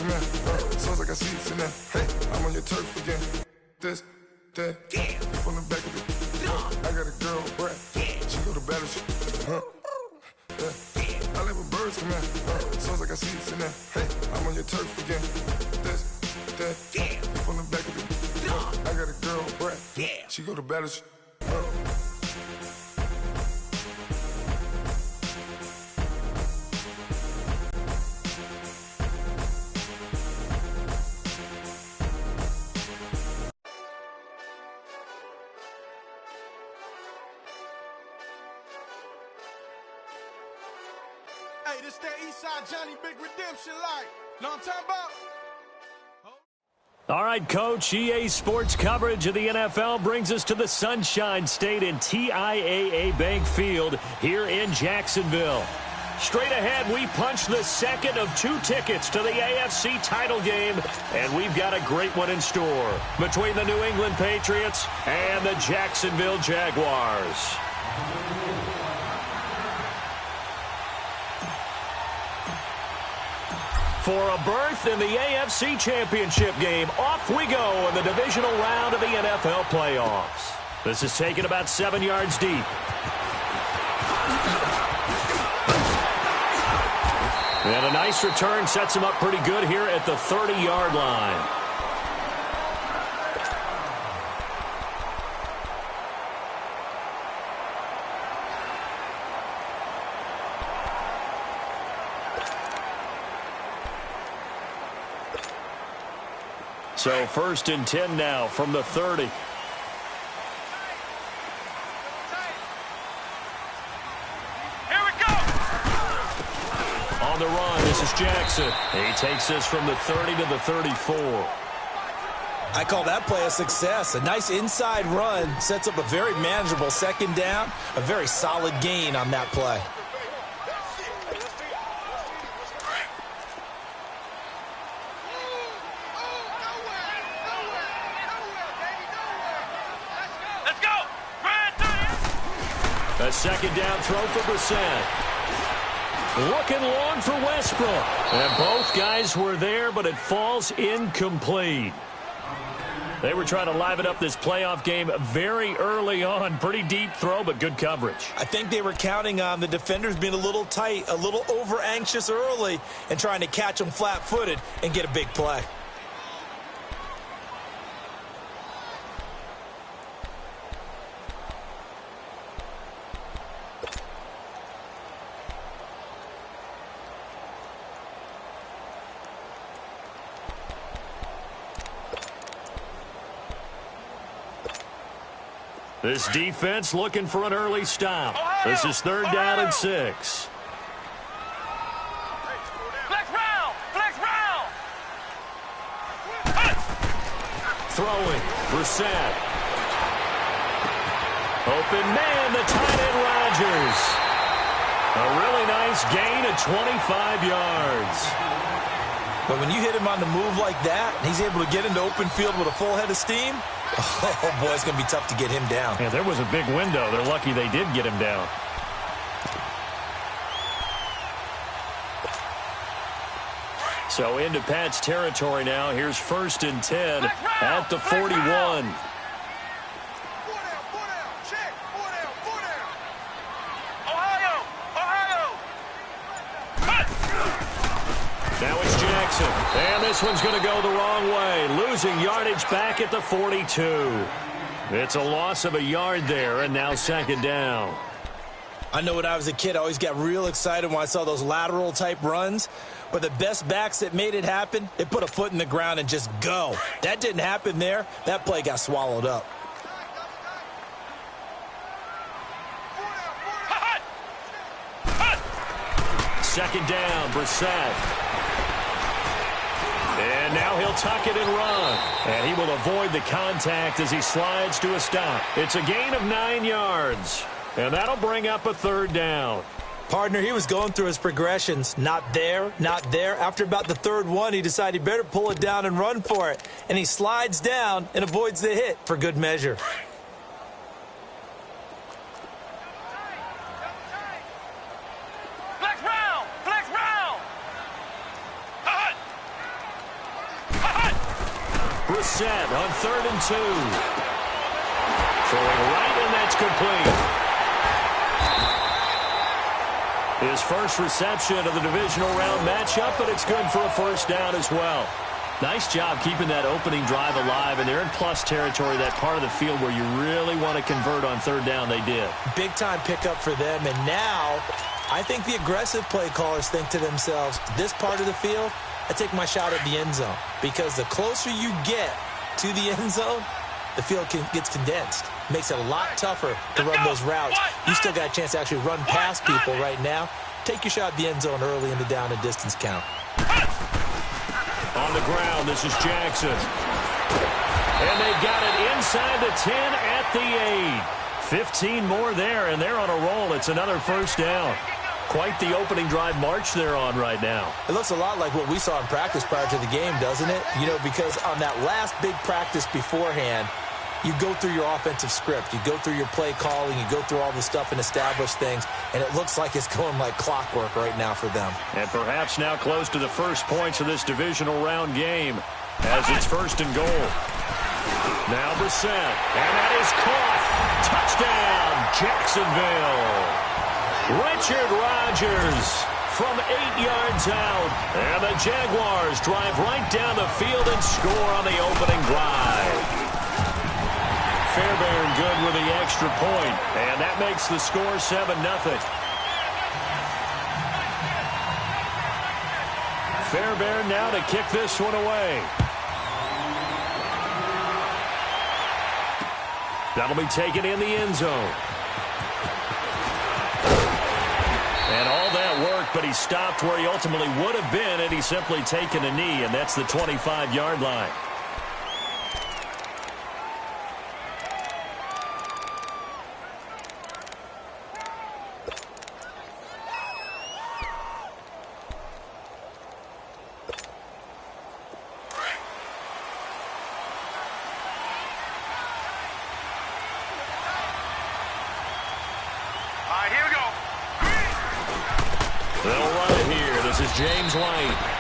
man. Sounds like I see it in there. Hey, I'm on your turf again. This, that, yeah. From the back of it. I got a girl, Brad. She go to battleship. I live with birds, man. Sounds like I see it in there. Hey, I'm on your turf again. This, that, yeah. From the back of it. I got a girl, Brad. She go to battleship. Hey, this that Eastside Johnny Big Redemption like. Know what I'm talking about? All right, Coach, EA Sports coverage of the NFL brings us to the Sunshine State in TIAA Bank Field here in Jacksonville. Straight ahead, we punch the second of 2 tickets to the AFC title game, and we've got a great one in store between the New England Patriots and the Jacksonville Jaguars. For a berth in the AFC Championship game, off we go in the divisional round of the NFL playoffs. This is taken about 7 yards deep. And a nice return sets him up pretty good here at the 30-yard line. So 1st and 10 now from the 30. Here we go. On the run, this is Jackson. He takes this from the 30 to the 34. I call that play a success. A nice inside run sets up a very manageable second down. A very solid gain on that play. A second down throw for Brissett. Looking long for Westbrook. And both guys were there, but it falls incomplete. They were trying to liven up this playoff game very early on. Pretty deep throw, but good coverage. I think they were counting on the defenders being a little tight, a little over-anxious early, and trying to catch them flat-footed and get a big play. This defense looking for an early stop. This is 3rd down and 6. Flex round! Flex round! Throwing. Brissett. Open man, the tight end Rodgers. A really nice gain of 25 yards. But when you hit him on the move like that, and he's able to get into open field with a full head of steam, oh, boy, it's going to be tough to get him down. Yeah, there was a big window. They're lucky they did get him down. So into Pat's territory now. Here's 1st and 10 at the 41. Now it's Jackson. And this one's going to go the wrong way. Losing yardage back at the 42. It's a loss of a yard there, and now 2nd down. I know when I was a kid, I always got real excited when I saw those lateral-type runs. But the best backs that made it happen, they put a foot in the ground and just go. That didn't happen there. That play got swallowed up. Second down, Brissett. And now he'll tuck it and run. And he will avoid the contact as he slides to a stop. It's a gain of 9 yards. And that'll bring up a 3rd down. Partner, he was going through his progressions. Not there, not there. After about the 3rd one, he decided he better pull it down and run for it. And he slides down and avoids the hit for good measure. Brissett on 3rd and 2. Throwing right, and that's complete. His first reception of the divisional round matchup, but it's good for a first down as well. Nice job keeping that opening drive alive, and they're in plus territory, that part of the field where you really want to convert on 3rd down. They did. Big-time pickup for them, and now I think the aggressive play callers think to themselves, this part of the field, I take my shot at the end zone, because the closer you get to the end zone, the field gets condensed. Makes it a lot tougher to run those routes. You still got a chance to actually run past people right now. Take your shot at the end zone early in the down and distance count. On the ground, this is Jackson. And they've got it inside the 10 at the 8. 15 more there, and they're on a roll. It's another first down. Quite the opening drive march they're on right now. It looks a lot like what we saw in practice prior to the game, doesn't it? You know, because on that last big practice beforehand, you go through your offensive script. You go through your play calling. You go through all the stuff and establish things. And it looks like it's going like clockwork right now for them. And perhaps now close to the first points of this divisional round game as it's 1st and goal. Now Brissett. And that is caught. Touchdown, Jacksonville. Richard Rodgers from 8 yards out. And the Jaguars drive right down the field and score on the opening drive. Fairbairn good with the extra point, and that makes the score 7-0. Fairbairn now to kick this one away. That'll be taken in the end zone. And all that work, but he stopped where he ultimately would have been had he simply taken a knee, and that's the 25-yard line.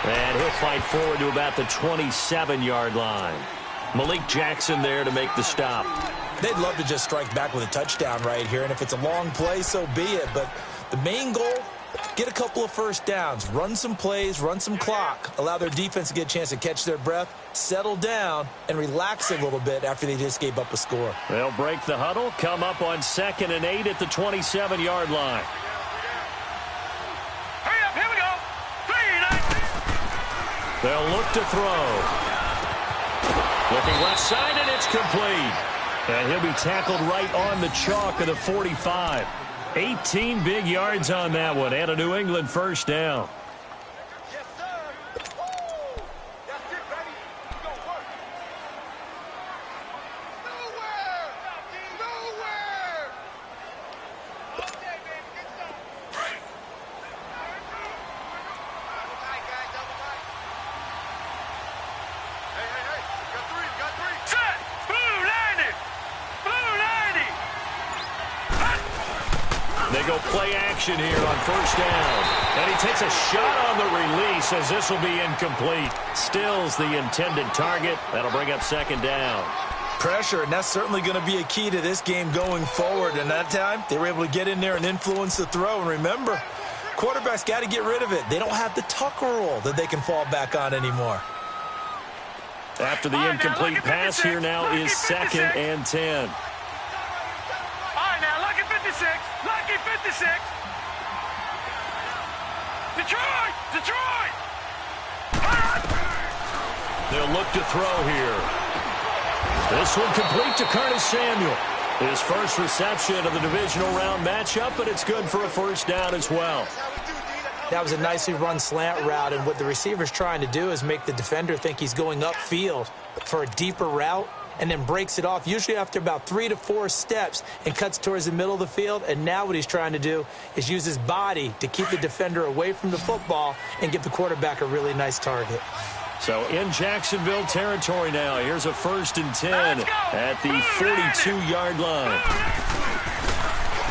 And he'll fight forward to about the 27-yard line. Malik Jackson there to make the stop. They'd love to just strike back with a touchdown right here, and if it's a long play, so be it. But the main goal, get a couple of first downs, run some plays, run some clock, allow their defense to get a chance to catch their breath, settle down, and relax a little bit after they just gave up a score. They'll break the huddle, come up on 2nd and 8 at the 27-yard line. They'll look to throw. Looking left side, and it's complete. And he'll be tackled right on the chalk of the 45. 18 big yards on that one, and a New England first down. Yes, sir. That's it, baby. We gonna work. Nowhere. Nowhere. Okay, baby. Get some. Double tight, guys. Double tight. Hey. Got three. Set! Blue 90! Blue 90! They go play action here on first down. And he takes a shot on the release as this will be incomplete. Stills the intended target. That'll bring up 2nd down. Pressure, and that's certainly going to be a key to this game going forward. And that time, they were able to get in there and influence the throw. And remember, quarterbacks got to get rid of it. They don't have the tuck rule that they can fall back on anymore. After the incomplete pass, here now is 2nd and 10. All right, now, lucky 56. Lucky 56. Detroit! They'll look to throw here. This one complete to Curtis Samuel. His first reception of the divisional round matchup, but it's good for a first down as well. That was a nicely run slant route, and what the receiver's trying to do is make the defender think he's going upfield for a deeper route, and then breaks it off, usually after about 3 to 4 steps, and cuts towards the middle of the field. And now what he's trying to do is use his body to keep the defender away from the football and give the quarterback a really nice target. So in Jacksonville territory now, here's a 1st and 10 at the 42-yard line.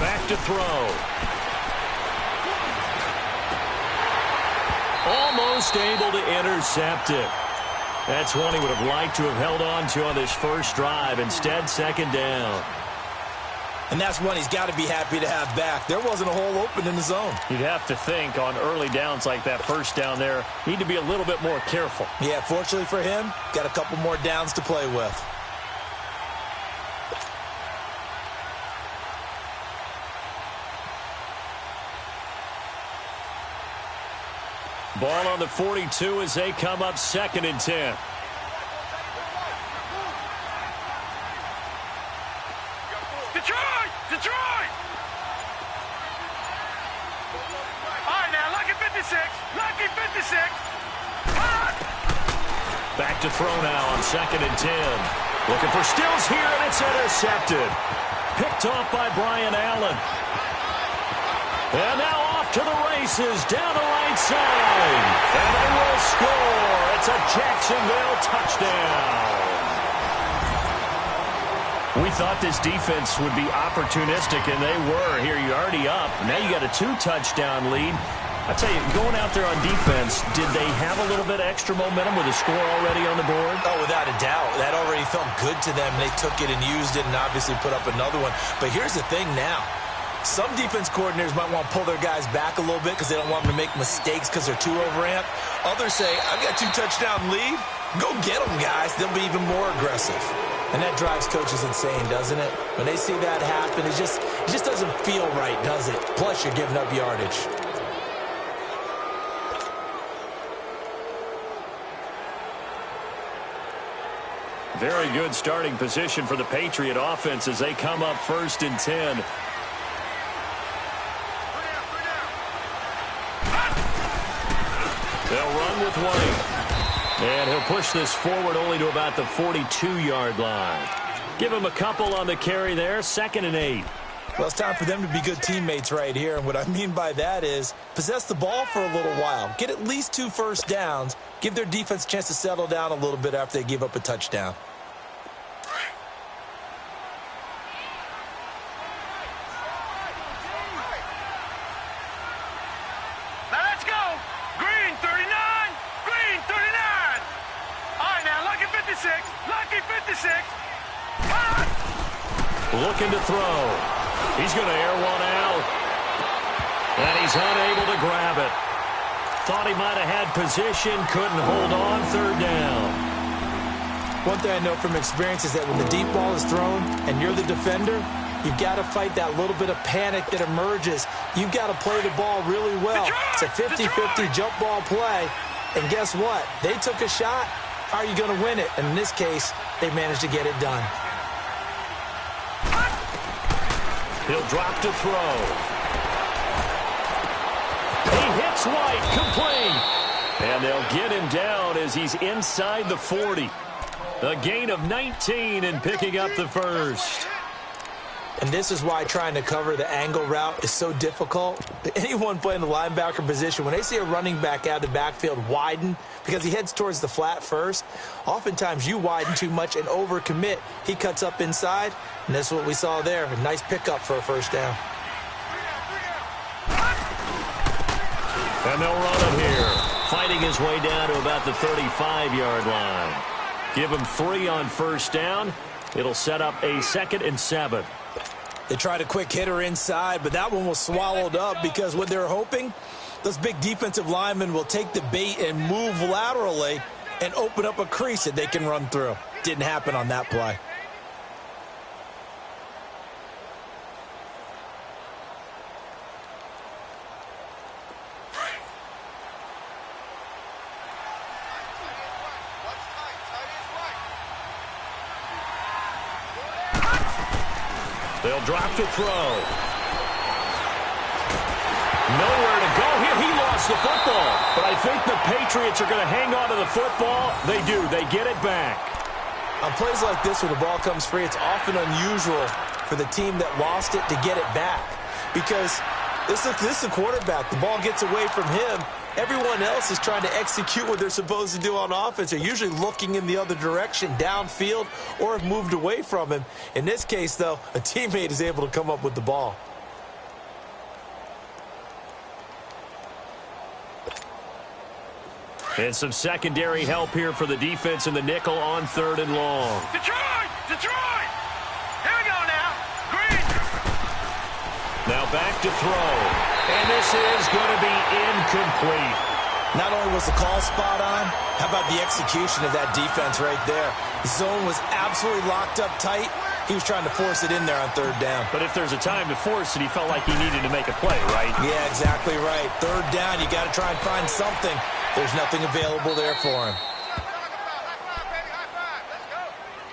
Back to throw. Almost able to intercept it. That's one he would have liked to have held on to on this first drive. Instead, second down. And that's one he's got to be happy to have back. There wasn't a hole open in the zone. You'd have to think on early downs like that first down there, need to be a little bit more careful. Yeah, fortunately for him, got a couple more downs to play with. Ball on the 42 as they come up 2nd and 10. Detroit! All right, now, lucky 56. Lucky 56. Back to throw now on 2nd and 10. Looking for Stills here, and it's intercepted. Picked off by Brian Allen. And now off to the races, down the right side. And they will score. It's a Jacksonville touchdown. We thought this defense would be opportunistic, and they were. Here, you're already up. Now you got a 2-touchdown lead. I tell you, going out there on defense, did they have a little bit of extra momentum with a score already on the board? Oh, without a doubt. That already felt good to them. They took it and used it and obviously put up another one. But here's the thing now. Some defense coordinators might want to pull their guys back a little bit because they don't want them to make mistakes because they're too overamped. Others say, I've got a 2-touchdown lead. Go get them, guys. They'll be even more aggressive. And that drives coaches insane, doesn't it? When they see that happen, it just doesn't feel right, does it? Plus, you're giving up yardage. Very good starting position for the Patriot offense as they come up 1st and 10. They'll run with White. And he'll push this forward only to about the 42-yard line. Give him a couple on the carry there, 2nd and 8. Well, it's time for them to be good teammates right here. And what I mean by that is possess the ball for a little while. Get at least 2 first downs. Give their defense a chance to settle down a little bit after they give up a touchdown. Now let's go. Green 39. Green 39. All right, now, lucky 56. Lucky 56. Looking to throw. He's going to air one out. And he's unable to grab it. Thought he might have had position, couldn't hold on, 3rd down. One thing I know from experience is that when the deep ball is thrown and you're the defender, you've got to fight that little bit of panic that emerges. You've got to play the ball really well. It's a 50-50 jump ball play. And guess what? They took a shot. How are you going to win it? And in this case, they managed to get it done. He'll drop to throw. He hits White, complete. And they'll get him down as he's inside the 40. A gain of 19 and picking up the first. And this is why trying to cover the angle route is so difficult. Anyone playing the linebacker position, when they see a running back out of the backfield widen because he heads towards the flat first, oftentimes you widen too much and overcommit. He cuts up inside, and that's what we saw there. A nice pickup for a first down. And they'll run it here. Fighting his way down to about the 35-yard line. Give him 3 on first down. It'll set up a 2nd and 7. They tried a quick hitter inside, but that one was swallowed up because what they're hoping, those big defensive linemen will take the bait and move laterally and open up a crease that they can run through. Didn't happen on that play. They'll drop to throw. Nowhere to go here. He lost the football. But I think the Patriots are going to hang on to the football. They do. They get it back. On plays like this where the ball comes free, it's often unusual for the team that lost it to get it back. Because this is the quarterback. The ball gets away from him. Everyone else is trying to execute what they're supposed to do on offense. They're usually looking in the other direction, downfield, or have moved away from him. In this case, though, a teammate is able to come up with the ball. And some secondary help here for the defense in the nickel on 3rd and long. Detroit! Detroit! Here we go now. Green. Now back to throw. And this is going to be incomplete. Not only was the call spot on, how about the execution of that defense right there? The zone was absolutely locked up tight. He was trying to force it in there on 3rd down. But if there's a time to force it, he felt like he needed to make a play, right? Yeah, exactly right. 3rd down, you got to try and find something. There's nothing available there for him.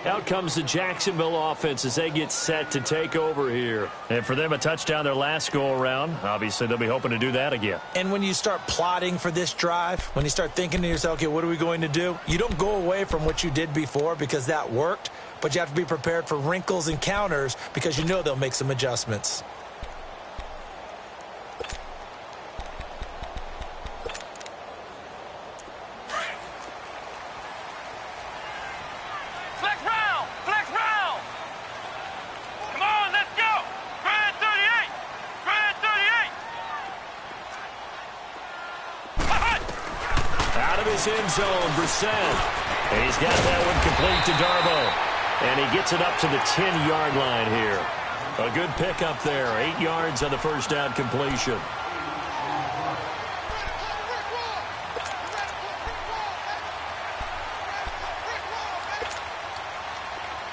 Out comes the Jacksonville offense as they get set to take over here. And for them, a touchdown their last go-around. Obviously, they'll be hoping to do that again. And when you start plotting for this drive, when you start thinking to yourself, okay, what are we going to do? You don't go away from what you did before because that worked, but you have to be prepared for wrinkles and counters because you know they'll make some adjustments. End zone, Brissett. And he's got that one complete to Darbo. And he gets it up to the 10-yard line here. A good pickup there. 8 yards on the first down completion.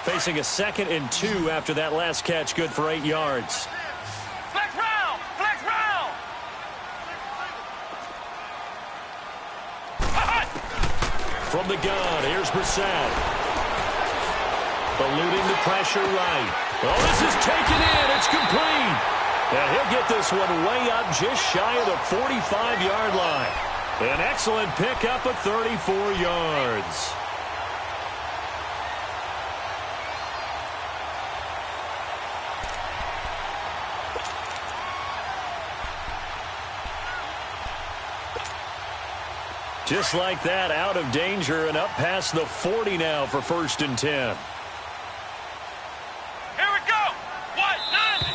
Facing a 2nd and 2 after that last catch. Good for 8 yards. From the gun, here's Brissett. Eluding the pressure right. Oh, this is taken in. It's complete. And he'll get this one way up just shy of the 45-yard line. An excellent pickup of 34 yards. Just like that, out of danger and up past the 40 now for 1st and 10. Here we go. White 90.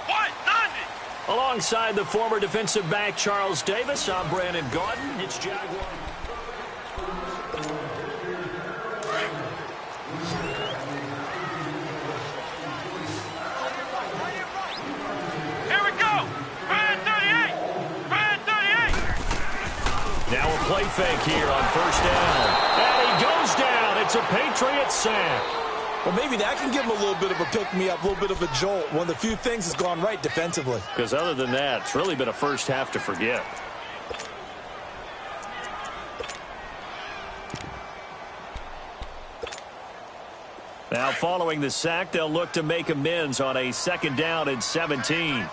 White 90. Alongside the former defensive back Charles Davis, I'm Brandon Gaudin. It's Jaguar. Here we go. Brand 38. Brand 38. Now a play fake here on 1st down. And he goes down. It's a Patriot sack. Well, maybe that can give him a little bit of a pick-me-up, a little bit of a jolt. One of the few things that's gone right defensively. Because other than that, it's really been a first half to forget. Now, following the sack, they'll look to make amends on a 2nd down and 17.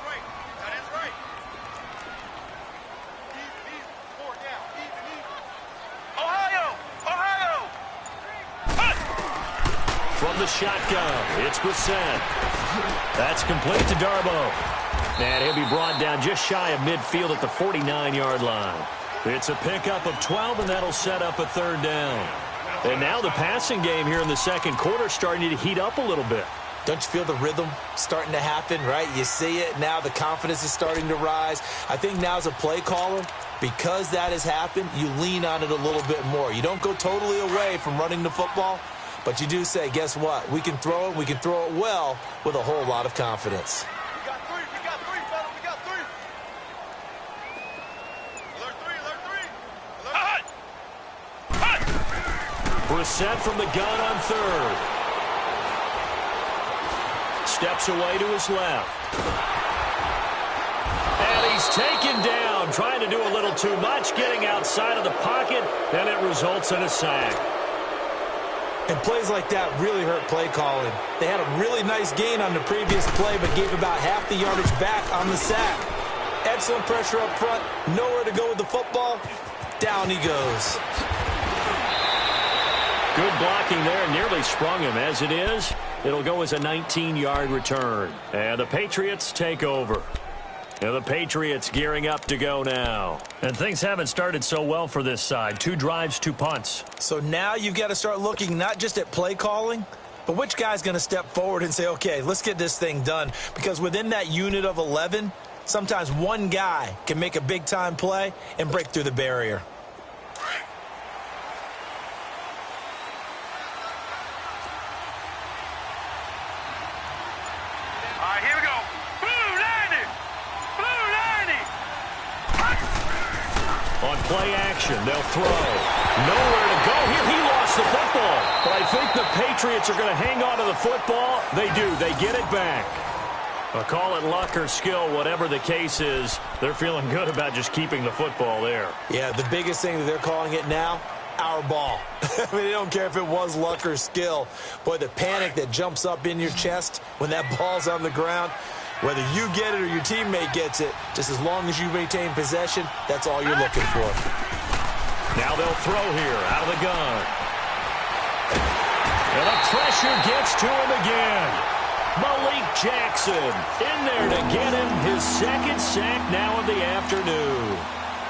From the shotgun, it's Brissett. That's complete to Darbo. And he'll be brought down just shy of midfield at the 49-yard line. It's a pickup of 12, and that'll set up a 3rd down. And now the passing game here in the 2nd quarter starting to heat up a little bit. Don't you feel the rhythm starting to happen, right? You see it now. The confidence is starting to rise. I think now as a play caller, because that has happened, you lean on it a little bit more. You don't go totally away from running the football, but you do say, guess what? We can throw it. We can throw it well with a whole lot of confidence. We got three. We got three, fella. We got three. Alert three. Alert three. Brissett from the gun on 3rd. Steps away to his left. And he's taken down, trying to do a little too much, getting outside of the pocket, and it results in a sack. And plays like that really hurt play calling. They had a really nice gain on the previous play, but gave about half the yardage back on the sack. Excellent pressure up front. Nowhere to go with the football. Down he goes. Good blocking there. Nearly sprung him. As it is, it'll go as a 19-yard return. And the Patriots take over. And the Patriots gearing up to go now. And things haven't started so well for this side. 2 drives, 2 punts. So now you've got to start looking not just at play calling, but which guy's going to step forward and say, okay, let's get this thing done. Because within that unit of 11, sometimes one guy can make a big-time play and break through the barrier. On play action, they'll throw. Nowhere to go here. He lost the football. But I think the Patriots are going to hang on to the football. They do. They get it back. I'll call it luck or skill, whatever the case is. They're feeling good about just keeping the football there. Yeah, the biggest thing that they're calling it now, our ball. I mean, they don't care if it was luck or skill. Boy, the panic that jumps up in your chest when that ball's on the ground, whether you get it or your teammate gets it, just as long as you maintain possession, that's all you're looking for. Now they'll throw here out of the gun. And the pressure gets to him again. Malik Jackson in there to get him his second sack now of the afternoon.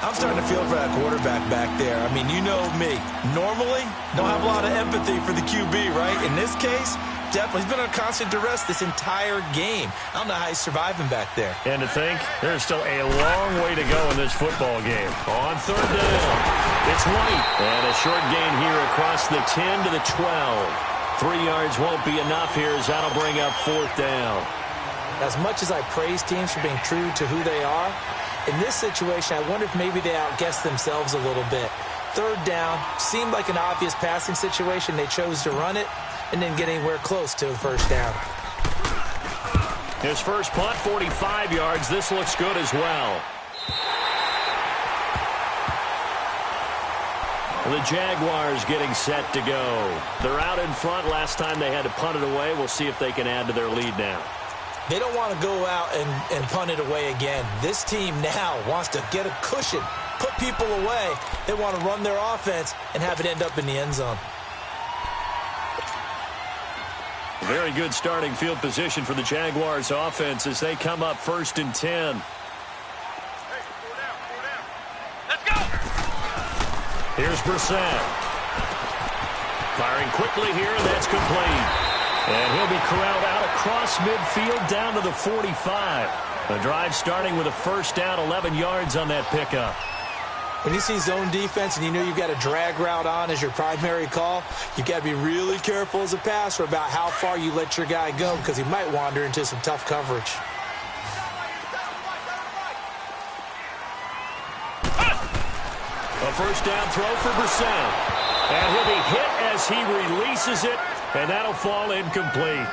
I'm starting to feel for that quarterback back there. I mean, you know me. Normally, don't have a lot of empathy for the QB, right? In this case, definitely. He's been on constant duress this entire game. I don't know how he's surviving back there. And to think, there's still a long way to go in this football game. On third down, it's White. And a short gain here across the 10 to the 12. 3 yards won't be enough here as that'll bring up fourth down. As much as I praise teams for being true to who they are, in this situation, I wonder if maybe they outguessed themselves a little bit. Third down seemed like an obvious passing situation. They chose to run it and didn't get anywhere close to the first down. His first punt, 45 yards. This looks good as well. The Jaguars getting set to go. They're out in front. Last time they had to punt it away. We'll see if they can add to their lead now. They don't want to go out and punt it away again. This team now wants to get a cushion, put people away. They want to run their offense and have it end up in the end zone. Very good starting field position for the Jaguars offense as they come up 1st and 10. Here's Brissett. Firing quickly here, and that's complete. And he'll be corralled out across midfield down to the 45. The drive starting with a first down, 11 yards on that pickup. When you see zone defense and you know you've got a drag route on as your primary call, you've got to be really careful as a passer about how far you let your guy go because he might wander into some tough coverage. A first down throw for Brissett. And he'll be hit as he releases it, and that'll fall incomplete.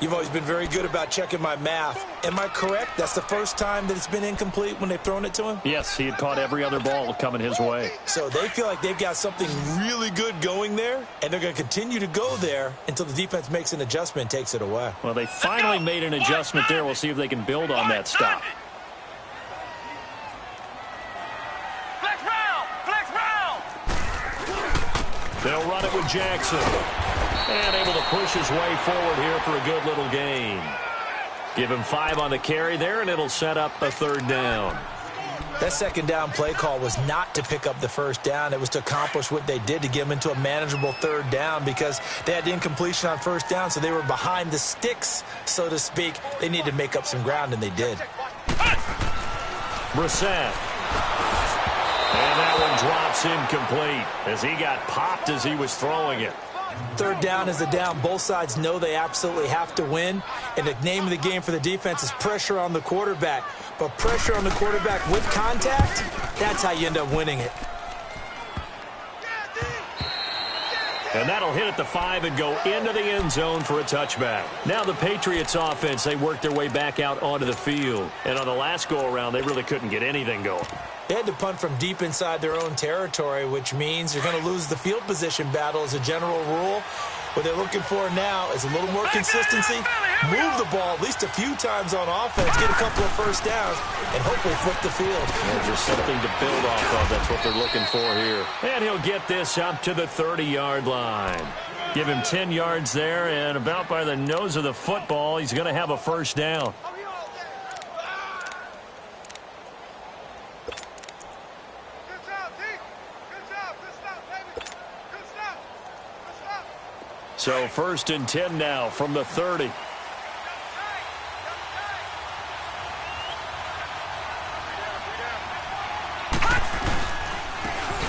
You've always been very good about checking my math. Am I correct? That's the first time that it's been incomplete when they've thrown it to him? Yes, he had caught every other ball coming his way. So they feel like they've got something really good going there, and they're going to continue to go there until the defense makes an adjustment and takes it away. Well, they finally made an adjustment there. We'll see if they can build on that stop. They'll run it with Jackson. And able to push his way forward here for a good little gain. Give him 5 on the carry there, and it'll set up a third down. That second down play call was not to pick up the first down. It was to accomplish what they did to get them into a manageable third down because they had incompletion on first down, so they were behind the sticks, so to speak. They needed to make up some ground, and they did. Brissett. And that one drops incomplete as he got popped as he was throwing it. Third down is the down. Both sides know they absolutely have to win. And the name of the game for the defense is pressure on the quarterback. But pressure on the quarterback with contact, that's how you end up winning it. And that'll hit at the 5 and go into the end zone for a touchback. Now the Patriots offense, they worked their way back out onto the field. And on the last go-around, they really couldn't get anything going. They had to punt from deep inside their own territory, which means you're going to lose the field position battle as a general rule. What they're looking for now is a little more consistency, move the ball at least a few times on offense, get a couple of first downs, and hopefully flip the field. Yeah, just something to build off of. That's what they're looking for here. And he'll get this up to the 30-yard line. Give him 10 yards there, and about by the nose of the football, he's going to have a first down. So 1st and 10 now from the 30.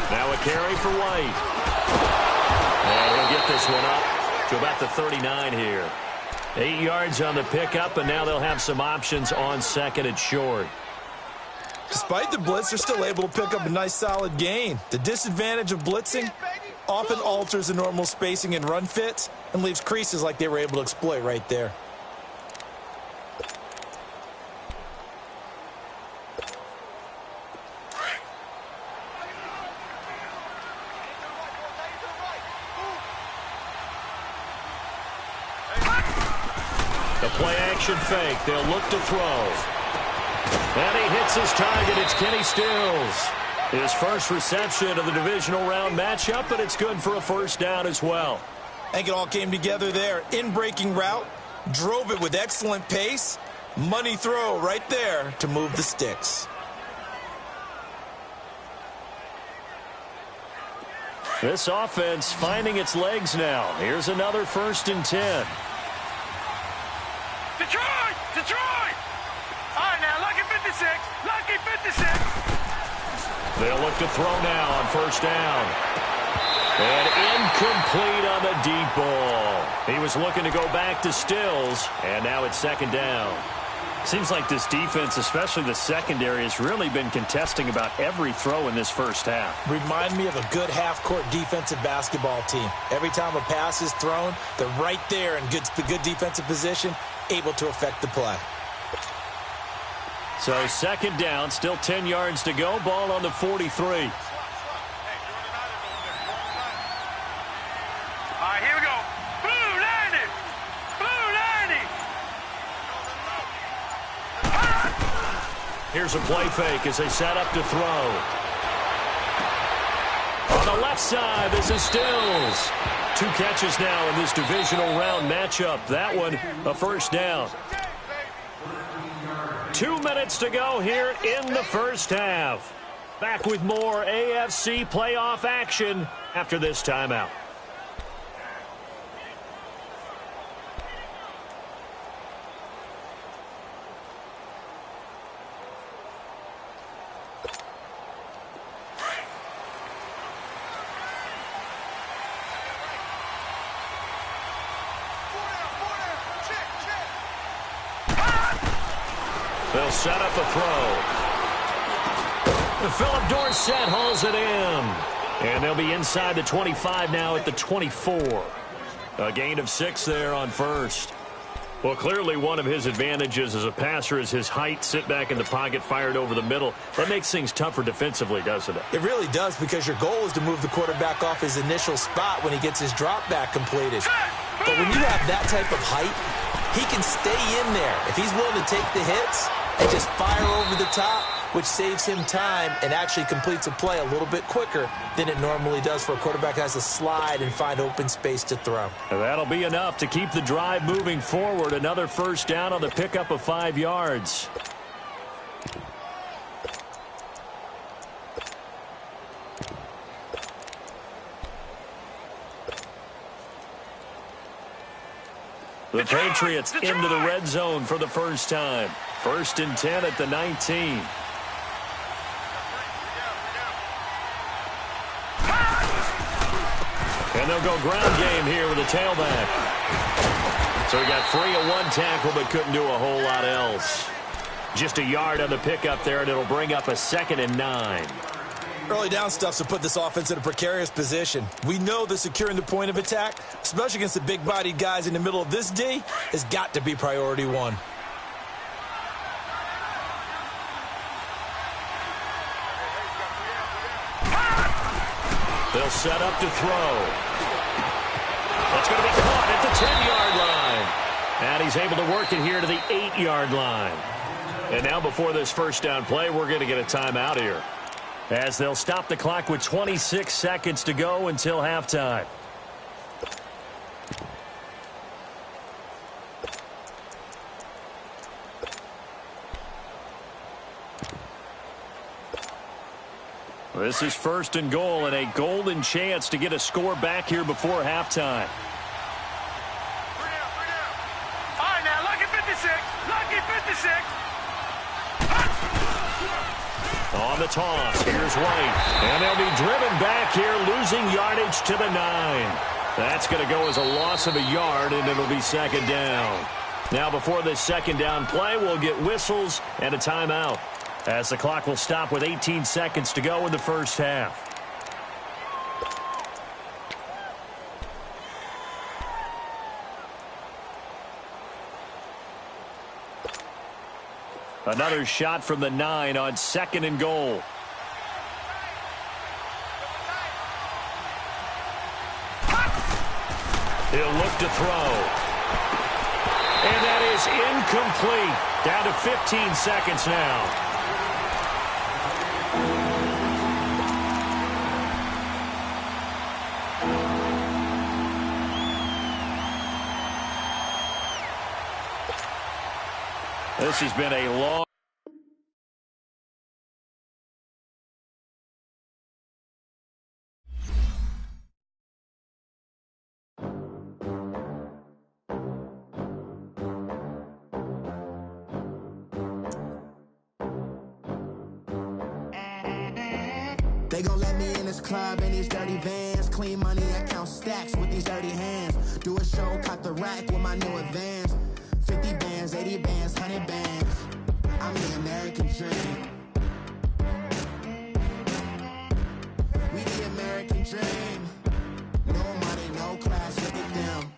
Now a carry for White. And he'll get this one up to about the 39 here. 8 yards on the pickup, and now they'll have some options on second and short. Despite the blitz, they're still able to pick up a nice solid gain. The disadvantage of blitzing often alters the normal spacing and run fits and leaves creases like they were able to exploit right there. The play-action fake. They'll look to throw. And he hits his target. It's Kenny Stills. His first reception of the divisional round matchup, but it's good for a first down as well. I think it all came together there. In-breaking route, drove it with excellent pace. Money throw right there to move the sticks. This offense finding its legs now. Here's another 1st and 10. Detroit! Detroit! All right, now, lucky 56. Lucky 56. They'll look to throw now on 1st down. And incomplete on the deep ball. He was looking to go back to Stills, and now it's 2nd down. Seems like this defense, especially the secondary, has really been contesting about every throw in this first half. Remind me of a good half-court defensive basketball team. Every time a pass is thrown, they're right there in good defensive position, able to affect the play. So 2nd down, still 10 yards to go. Ball on the 43. All right, here we go. Blue 90. Blue 90. Here's a play fake as they set up to throw. On the left side, this is Stills. 2 catches now in this divisional round matchup. That one, a 1st down. 2 minutes to go here in the first half. Back with more AFC playoff action after this timeout. They'll set up a throw. Philip Dorsett hauls it in. And they'll be inside the 25 now at the 24. A gain of 6 there on 1st. Well, clearly one of his advantages as a passer is his height. Sit back in the pocket, fired over the middle. That makes things tougher defensively, doesn't it? It really does, because your goal is to move the quarterback off his initial spot when he gets his drop back completed. But when you have that type of height, he can stay in there. If he's willing to take the hits and just fire over the top, which saves him time and actually completes a play a little bit quicker than it normally does for a quarterback who has to slide and find open space to throw. And that'll be enough to keep the drive moving forward. Another 1st down on the pickup of 5 yards. The Patriots into the red zone for the first time. 1st and 10 at the 19. And they'll go ground game here with a tailback. So he got free of 1 tackle but couldn't do a whole lot else. Just a yard on the pickup there, and it'll bring up a 2nd and 9. Early down stuff's to put this offense in a precarious position. We know that securing the point of attack, especially against the big-bodied guys in the middle of this D, has got to be priority 1. They'll set up to throw. That's going to be caught at the 10-yard line. And he's able to work it here to the 8-yard line. And now before this 1st down play, we're going to get a timeout here, as they'll stop the clock with 26 seconds to go until halftime. This is 1st and goal, and a golden chance to get a score back here before halftime. 3 down, 3 down. All right, now, lucky 56. Lucky 56. On the toss, here's White. And they'll be driven back here, losing yardage to the 9. That's going to go as a loss of a yard, and it'll be 2nd down. Now, before this 2nd down play, we'll get whistles and a timeout. as the clock will stop with 18 seconds to go in the first half. Another shot from the 9 on 2nd and goal. He'll look to throw. And that is incomplete. Down to 15 seconds now. This has been a long... They gon' let me in this club in these dirty vans. Clean money, I count stacks with these dirty hands. Do a show, cut the rack with my new advance. 50 bands, 80 bands, 100 bands. I'm the American dream. We the American dream. No money, no class, look at them.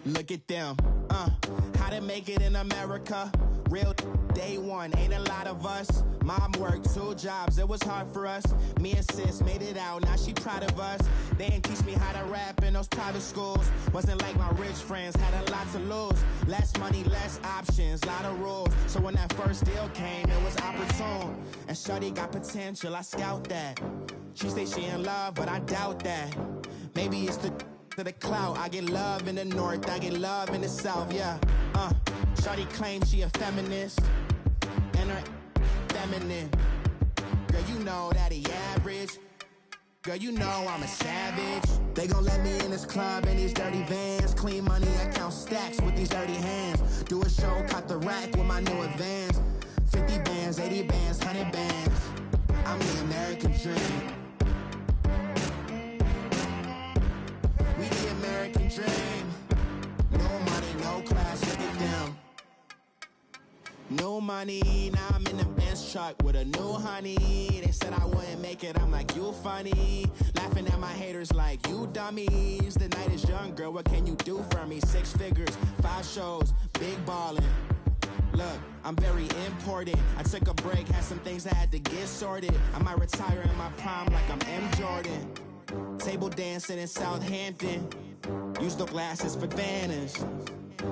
Look at them. How to make it in America. Real day one, ain't a lot of us. Mom worked 2 jobs, it was hard for us. Me and sis made it out, now she proud of us. They didn't teach me how to rap in those private schools. Wasn't like my rich friends, had a lot to lose. Less money, less options, lot of rules. So when that first deal came, it was opportune. And shorty got potential, I scout that. She say she in love, but I doubt that. Maybe it's to the clout. I get love in the north, I get love in the south, yeah. Shorty claims she a feminist, and her feminine. Girl, you know that he average. Girl, you know I'm a savage. They gon' let me in this club in these dirty vans. Clean money, I count stacks with these dirty hands. Do a show, cut the rack with my new advance. 50 bands, 80 bands, 100 bands. I'm the American dream. We the American dream. No money, no class, look at them. No money, now I'm in the Benz truck with a new honey. They said I wouldn't make it, I'm like, you funny. Laughing at my haters like, you dummies. The night is young, girl, what can you do for me? 6 figures, 5 shows, big ballin'. Look, I'm very important. I took a break, had some things I had to get sorted. I might retire in my prime like I'm M. Jordan. Table dancing in Southampton. Use the glasses for Vannas.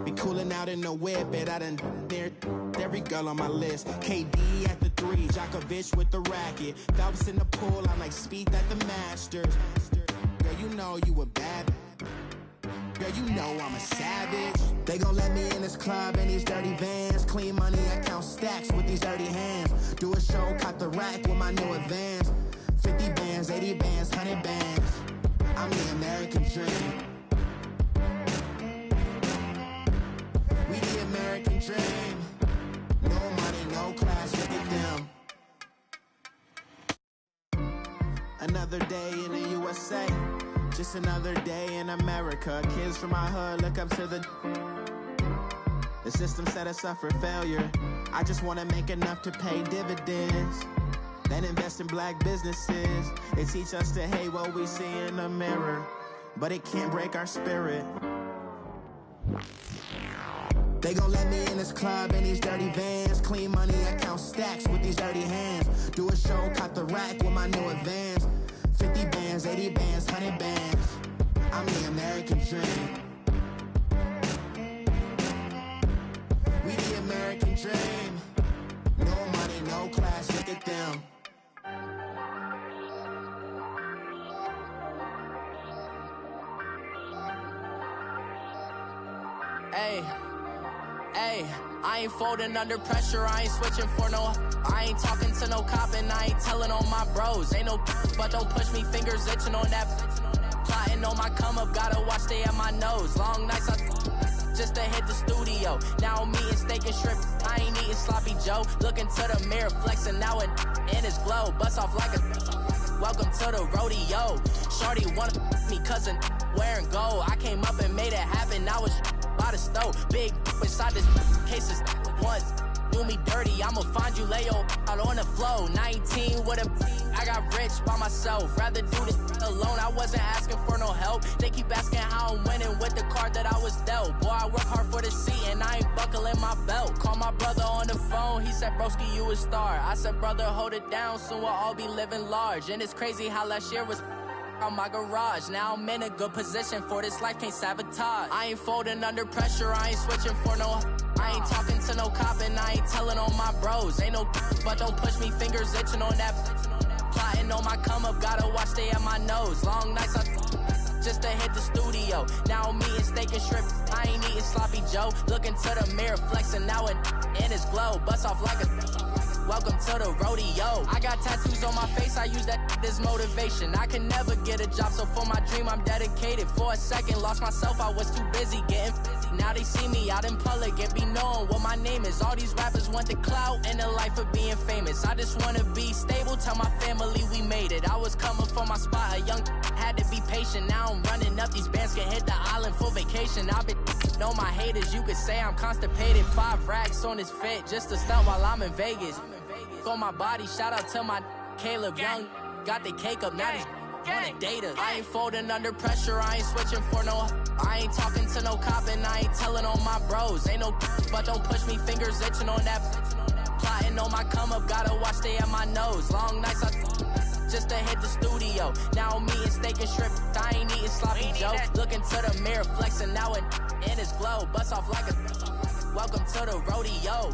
Be cooling out in the whip, and I done near every girl on my list. KD at the 3, Djokovic with the racket. Phelps in the pool, I'm like Speed at the Masters. Girl, you know you a bad. Girl, you know I'm a savage. They gon' let me in this club in these dirty vans. Clean money, I count stacks with these dirty hands. Do a show, cut the rack with my new advance. 50 bands, 80 bands, 100 bands. I'm the American dream. We the American dream. No money, no class, look at them. Another day in the USA. Just another day in America. Kids from my hood look up to the system set us up for failure. I just want to make enough to pay dividends. Then invest in black businesses. They teach us to hate what we see in the mirror, but it can't break our spirit. They gon' let me in this club in these dirty vans. Clean money, I count stacks with these dirty hands. Do a show, cut the rack with my new advance. 50 bands, 80 bands, 100 bands. I'm the American dream. We the American dream. No money, no class, look at them. Hey, I ain't folding under pressure, I ain't switching for no. I ain't talking to no cop and I ain't telling on my bros. Ain't no but don't push me, fingers itching on that. Plotting on my come up, gotta watch stay at my nose. Long nights I just to hit the studio. Now I'm eating steak and shrimp, I ain't eating sloppy Joe. Looking to the mirror, flexing now and in his glow. Bust off like a welcome to the rodeo. Shorty wanna me cousin wearing gold. I came up and made it happen, now it's by the stove. Big inside this cases once. do me dirty, I'ma find you, lay your out on the flow. 19 with a I got rich by myself. Rather do this alone, I wasn't asking for no help. They keep asking how I'm winning with the card that I was dealt. Boy, I work hard for the seat and I ain't buckling my belt. Call my brother on the phone, he said, broski, you a star. I said, brother, hold it down, soon we'll all be living large. And it's crazy how last year was on my garage. Now I'm in a good position for this life, can't sabotage. I ain't folding under pressure, I ain't switching for no. I ain't talking to no cop and I ain't telling on my bros. Ain't no but don't push me, fingers itching on that. Plotting on my come up, gotta watch stay at my nose. Long nights just to hit the studio. Now I'm eating steak and shrimp, I ain't eating sloppy Joe. Looking to the mirror, flexing now it in his glow. Bust off like a welcome to the rodeo. I got tattoos on my face, I use that as motivation. I can never get a job, so for my dream I'm dedicated. For a second, lost myself, I was too busy getting busy. Now they see me out in public and be knowing what my name is. All these rappers want the clout and the life of being famous. I just wanna be stable, tell my family we made it. I was coming for my spot, a young had to be patient. Now I'm running up, these bands can hit the island for vacation. I've been know my haters, you could say I'm constipated. 5 racks on his fit, just to stunt while I'm in Vegas. On my body, shout out to my Caleb Young. Got the cake up, now these wanna date us. I ain't folding under pressure, I ain't switching for no. I ain't talking to no cop and I ain't telling on my bros. Ain't no but don't push me, fingers itching on that. Plotting on my come up, gotta watch stay at my nose. Long nights just to hit the studio. Now I'm eating steak and shrimp, I ain't eating sloppy Joe. Looking to the mirror, flexing now it in his glow. Bust off like a welcome to the rodeo.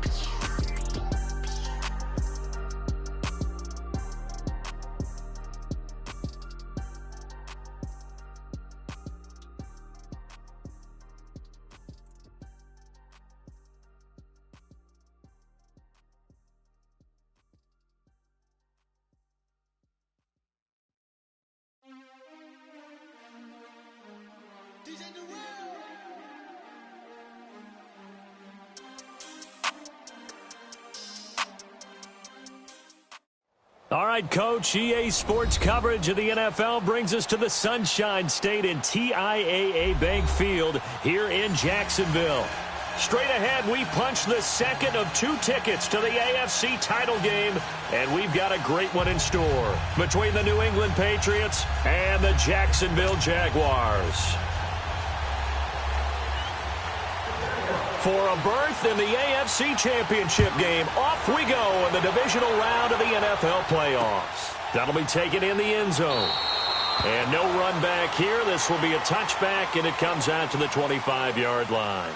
All right, Coach, EA Sports coverage of the NFL brings us to the Sunshine State in TIAA Bank Field here in Jacksonville. Straight ahead, we punch the second of 2 tickets to the AFC title game, and we've got a great one in store between the New England Patriots and the Jacksonville Jaguars. For a berth in the AFC Championship game, off we go in the divisional round of the NFL playoffs. That'll be taken in the end zone. And no run back here. This will be a touchback, and it comes out to the 25-yard line.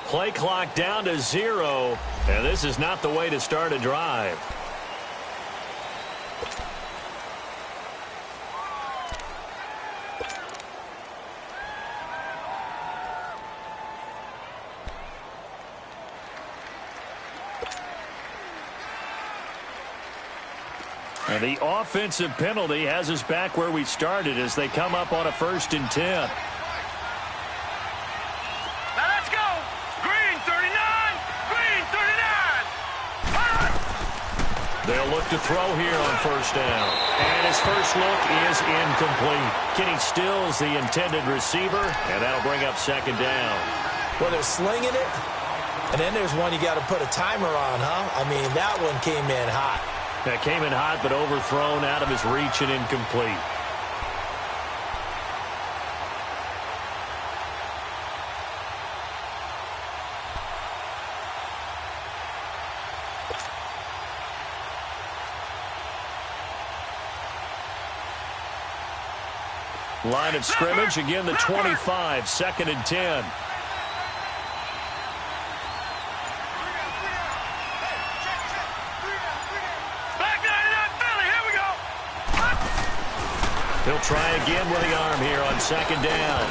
Play clock down to 0, and this is not the way to start a drive. And the offensive penalty has us back where we started as they come up on a 1st and 10. They'll look to throw here on 1st down. And his first look is incomplete. Kenny Stills the intended receiver, and that'll bring up 2nd down. Well, they're slinging it, and then there's one you got to put a timer on, huh? I mean, that one came in hot. That came in hot, but overthrown out of his reach and incomplete. Line of scrimmage, again the 25, 2nd and 10. Back 99 Philly, here we go. He'll try again with the arm here on second down.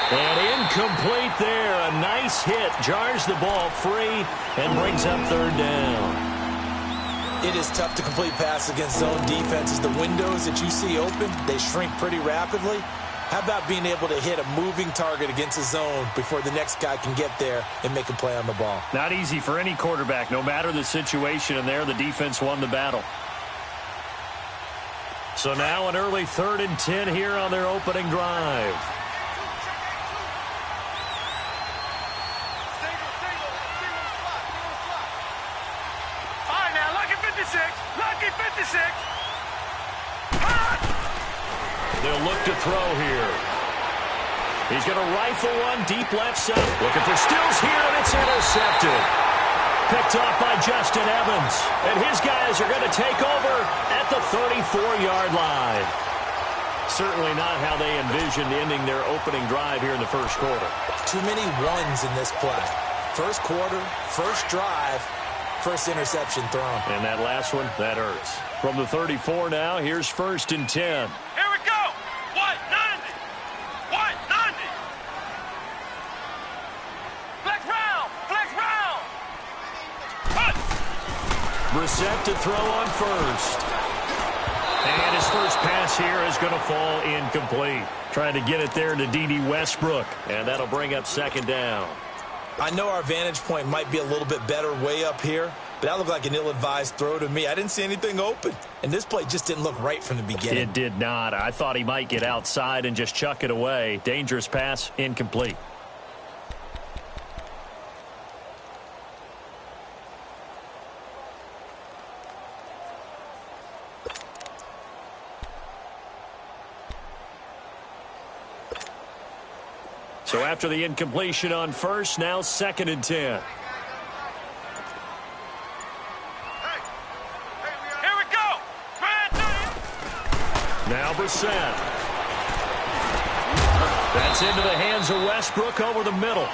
And incomplete there. A nice hit. Jars the ball free and brings up third down. It is tough to complete passes against zone defenses. The windows that you see open, they shrink pretty rapidly. How about being able to hit a moving target against a zone before the next guy can get there and make a play on the ball? Not easy for any quarterback, no matter the situation, and there the defense won the battle. So now an early 3rd and 10 here on their opening drive. All right, now, lucky 56. Lucky 56. They'll look to throw here. He's going to rifle one deep left side. Looking for Stills here, and it's intercepted. Picked off by Justin Evans. And his guys are going to take over at the 34-yard line. Certainly not how they envisioned ending their opening drive here in the first quarter. Too many ones in this play. First quarter, first drive, first interception thrown. And that last one, that hurts. From the 34 now, here's 1st and 10. Here we go. 190. 190. Flex round. Flex round. Brissett to throw on first. And his first pass here is going to fall incomplete. Trying to get it there to D.D. Westbrook. And that'll bring up second down. I know our vantage point might be a little bit better way up here, but that looked like an ill-advised throw to me. I didn't see anything open, and this play just didn't look right from the beginning. It did not. I thought he might get outside and just chuck it away. Dangerous pass, incomplete. So after the incompletion on first, now 2nd and 10. Here we go. Now Brissett. That's into the hands of Westbrook over the middle.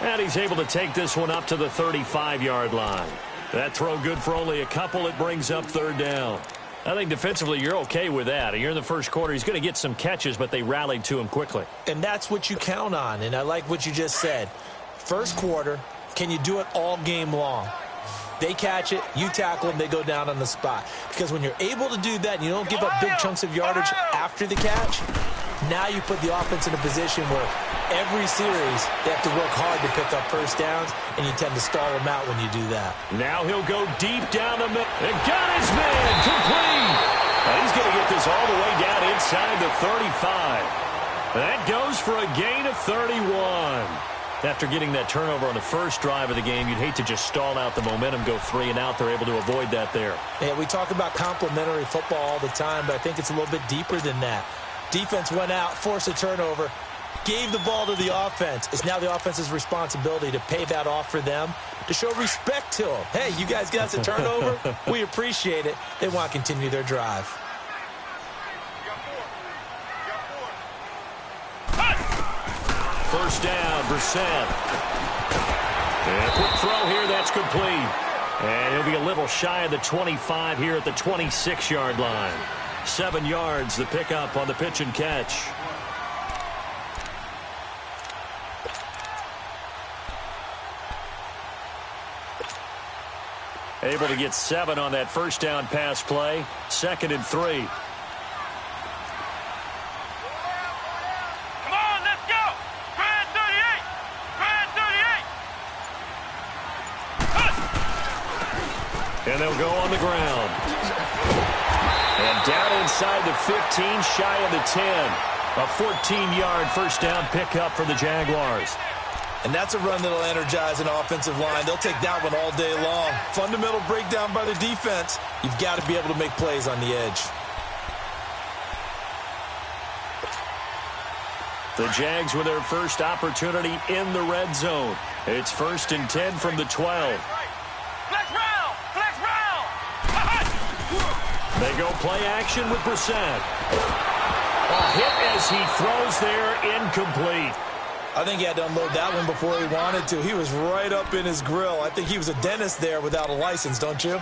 And he's able to take this one up to the 35-yard line. That throw good for only a couple. It brings up 3rd down. I think defensively you're okay with that. You're in the first quarter. He's going to get some catches, but they rallied to him quickly. And that's what you count on, and I like what you just said. First quarter, can you do it all game long? They catch it, you tackle them, they go down on the spot. Because when you're able to do that and you don't give up big chunks of yardage after the catch, now you put the offense in a position where every series they have to work hard to pick up first downs, and you tend to stall them out when you do that. Now he'll go deep down the middle. And got his man complete. And he's going to get this all the way down inside the 35. That goes for a gain of 31. After getting that turnover on the first drive of the game, you'd hate to just stall out the momentum, go 3 and out. They're able to avoid that there. Yeah, we talk about complementary football all the time, but I think it's a little bit deeper than that. Defense went out, forced a turnover, gave the ball to the offense. It's now the offense's responsibility to pay that off for them, to show respect to them. Hey, you guys got the turnover? We appreciate it. They want to continue their drive. First down, Brissett. And a quick throw here, that's complete. And he'll be a little shy of the 25 here at the 26-yard line. 7 yards, the pickup on the pitch and catch. Able to get 7 on that first down pass play. 2nd and 3. Come on, let's go. Grand 38. Grand 38. And they'll go on the ground. And down inside the 15, shy of the 10. A 14-yard first down pickup for the Jaguars. And that's a run that'll energize an offensive line. They'll take that one all day long. Fundamental breakdown by the defense. You've got to be able to make plays on the edge. The Jags with their first opportunity in the red zone. It's 1st and 10 from the 12. Flex round. Flex round. They go play action with Brissett. A hit as he throws there, incomplete. I think he had to unload that one before he wanted to. He was right up in his grill. I think he was a dentist there without a license, don't you?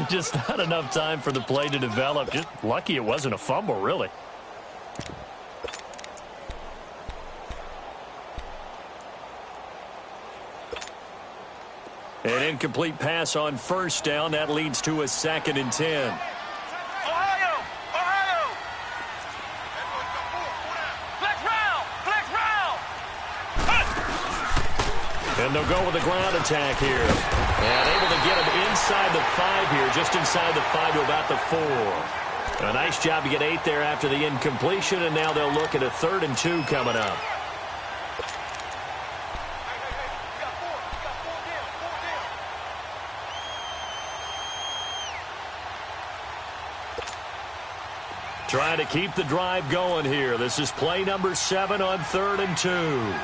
Just not enough time for the play to develop. Just lucky it wasn't a fumble, really. An incomplete pass on first down. That leads to a 2nd and 10. And they'll go with the ground attack here. And able to get him inside the 5 here, just inside the 5 to about the 4. A nice job to get 8 there after the incompletion, and now they'll look at a 3rd and 2 coming up. Trying to keep the drive going here. This is play number 7 on 3rd and 2.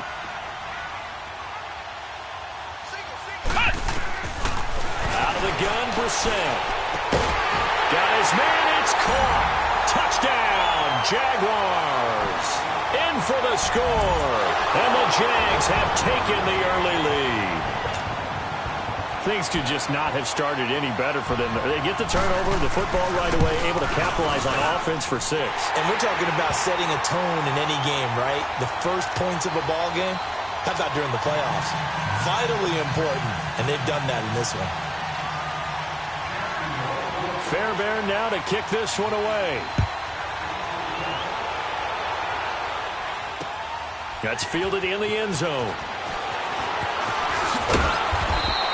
Gun Brissett. Got his man, it's caught. Touchdown, Jaguars. In for the score. And the Jags have taken the early lead. Things could just not have started any better for them. They get the turnover, the football right away, able to capitalize on offense for 6. And we're talking about setting a tone in any game, right? The first points of a ball game, how about during the playoffs? Vitally important, and they've done that in this one. Fairbairn now to kick this one away. That's fielded in the end zone.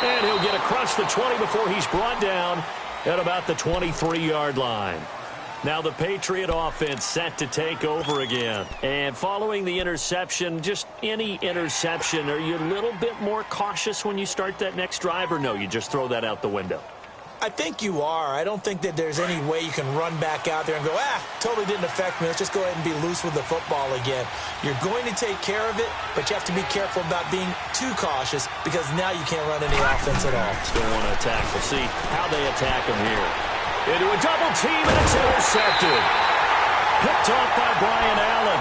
And he'll get across the 20 before he's brought down at about the 23-yard line. Now the Patriot offense set to take over again. And following the interception, just any interception, are you a little bit more cautious when you start that next drive, or no, you just throw that out the window? I think you are. I don't think that there's any way you can run back out there and go, totally didn't affect me. Let's just go ahead and be loose with the football again. You're going to take care of it, but you have to be careful about being too cautious because now you can't run any offense at all. Still want to attack. We'll see how they attack him here. Into a double team, and it's intercepted. Picked off by Brian Allen.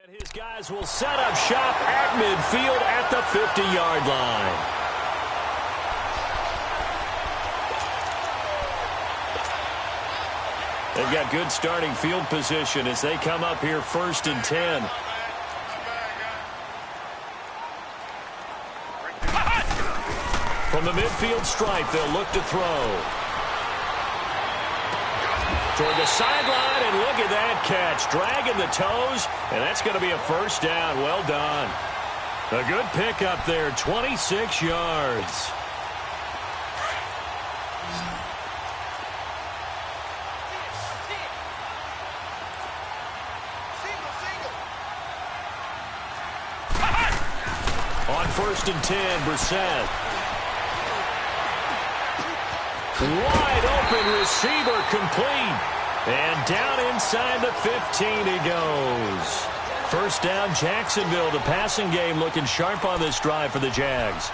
And his guys will set up shop at midfield at the 50-yard line. They've got good starting field position as they come up here 1st and 10. From the midfield stripe, they'll look to throw. Toward the sideline, and look at that catch. Dragging the toes, and that's going to be a 1st down. Well done. A good pickup there, 26 yards. On 1st and 10, Brissett. Wide open receiver complete. And down inside the 15 he goes. 1st down, Jacksonville. The passing game looking sharp on this drive for the Jags.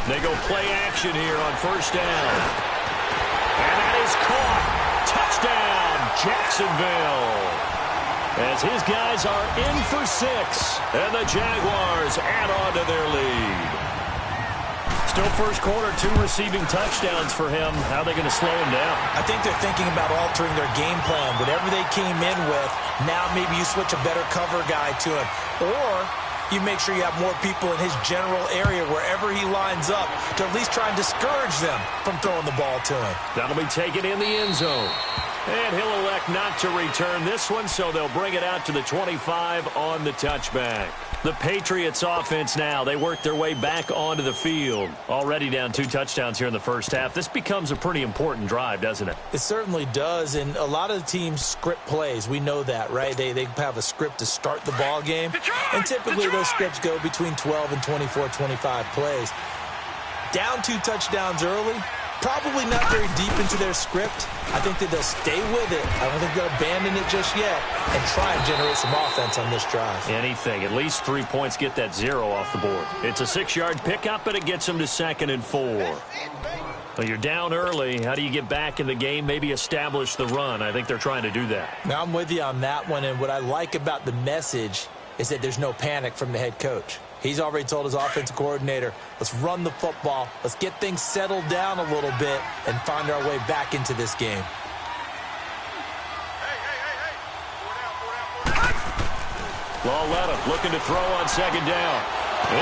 They go play action here on 1st down. And that is caught. Touchdown, Jacksonville. As his guys are in for 6. And the Jaguars add on to their lead. Still first quarter, 2 receiving touchdowns for him. How are they going to slow him down? I think they're thinking about altering their game plan. Whatever they came in with, now maybe you switch a better cover guy to him. Or you make sure you have more people in his general area wherever he lines up to at least try and discourage them from throwing the ball to him. That'll be taken in the end zone. And he'll elect not to return this one, so they'll bring it out to the 25 on the touchback. The Patriots offense now, they work their way back onto the field. Already down 2 touchdowns here in the first half. This becomes a pretty important drive, doesn't it? It certainly does, and a lot of the teams script plays. We know that, right? They have a script to start the ball game, and typically those scripts go between 12 and 24, 25 plays. Down 2 touchdowns early, probably not very deep into their script. I think that they'll stay with it. I don't think they'll abandon it just yet and try and generate some offense on this drive. Anything. At least 3 points, get that 0 off the board. It's a 6-yard pickup, and it gets them to 2nd and 4. Well, you're down early. How do you get back in the game? Maybe establish the run. I think they're trying to do that. Now, I'm with you on that one, and what I like about the message is that there's no panic from the head coach. He's already told his offensive coordinator, let's run the football, let's get things settled down a little bit and find our way back into this game. Lawletta looking to throw on 2nd down.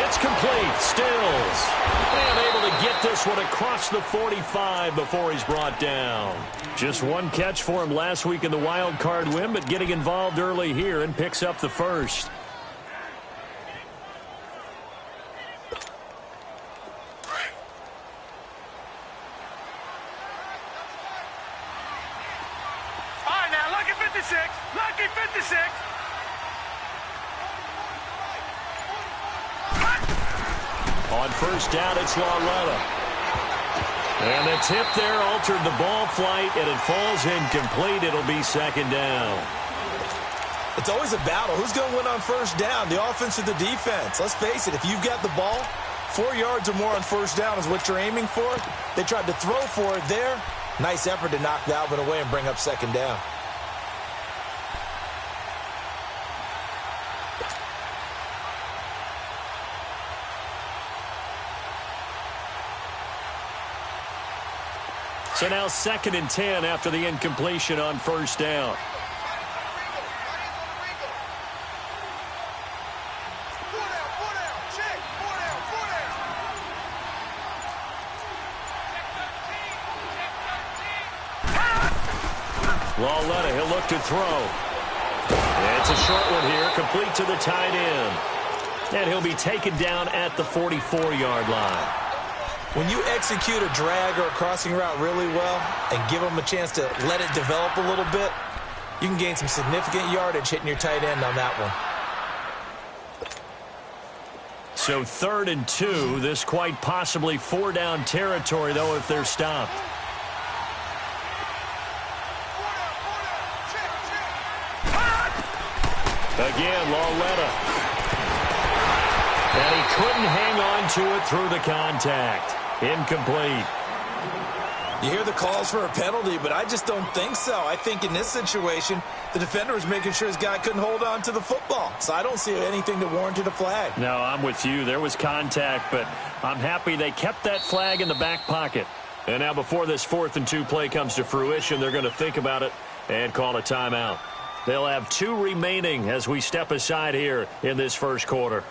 It's complete. Stills. And able to get this one across the 45 before he's brought down. Just 1 catch for him last week in the wild card win, but getting involved early here and picks up the first. Lucky 56. On 1st down, it's Lawletta. And the tip there altered the ball flight, and it falls incomplete. It'll be 2nd down. It's always a battle. Who's going to win on 1st down, the offense or the defense? Let's face it, if you've got the ball, 4 yards or more on 1st down is what you're aiming for. They tried to throw for it there. Nice effort to knock that one away and bring up 2nd down. So now 2nd and 10 after the incompletion on 1st down. Lawletta, he'll look to throw. It's a short one here, complete to the tight end. And he'll be taken down at the 44-yard line. When you execute a drag or a crossing route really well and give them a chance to let it develop a little bit, you can gain some significant yardage hitting your tight end on that one. So 3rd and 2, this quite possibly 4-down territory, though, if they're stopped. Again, Lawletta. And he couldn't hang on to it through the contact. Incomplete. You hear the calls for a penalty, but I just don't think so. I think in this situation, the defender was making sure his guy couldn't hold on to the football. So I don't see anything that warranted a flag. No, I'm with you. There was contact, but I'm happy they kept that flag in the back pocket. And now before this 4th and 2 play comes to fruition, they're going to think about it and call a timeout. They'll have 2 remaining as we step aside here in this first quarter.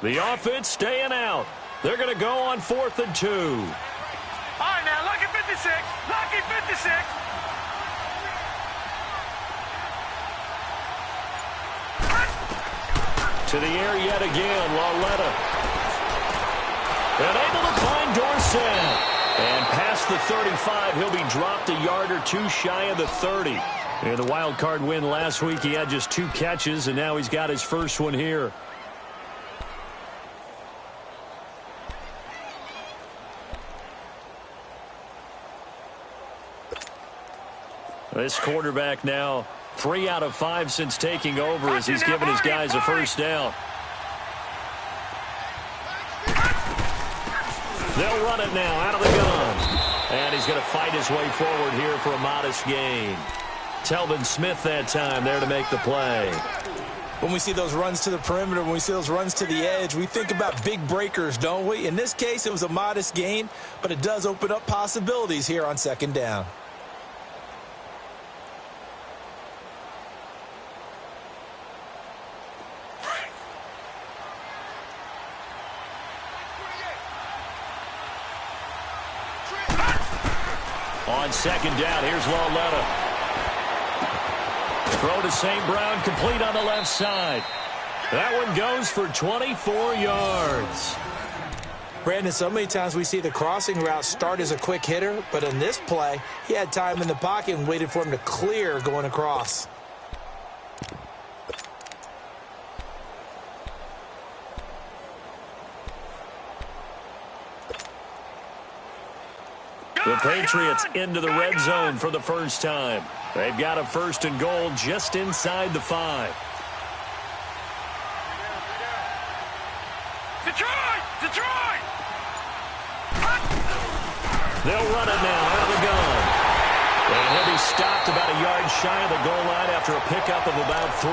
The offense staying out. They're going to go on 4th and 2. All right, now, lucky 56. Lucky 56. To the air yet again, Lauletta. And able to find Dorsett. And past the 35, he'll be dropped a yard or two shy of the 30. In the wild card win last week, he had just 2 catches, and now he's got his first one here. This quarterback now 3 out of 5 since taking over as he's given his guys a first down. They'll run it now out of the gun. And he's going to fight his way forward here for a modest gain. Telvin Smith that time there to make the play. When we see those runs to the perimeter, when we see those runs to the edge, we think about big breakers, don't we? In this case, it was a modest gain, but it does open up possibilities here on second down. On second down, here's Lauletta. Throw to St. Brown, complete on the left side. That one goes for 24 yards. Brandon, so many times we see the crossing route start as a quick hitter, but in this play, he had time in the pocket and waited for him to clear going across. The Patriots into the red zone for the first time. They've got a first and goal just inside the 5. Detroit! Detroit! They'll run it now out of the gun. And he'll be stopped about a yard shy of the goal line after a pickup of about 3.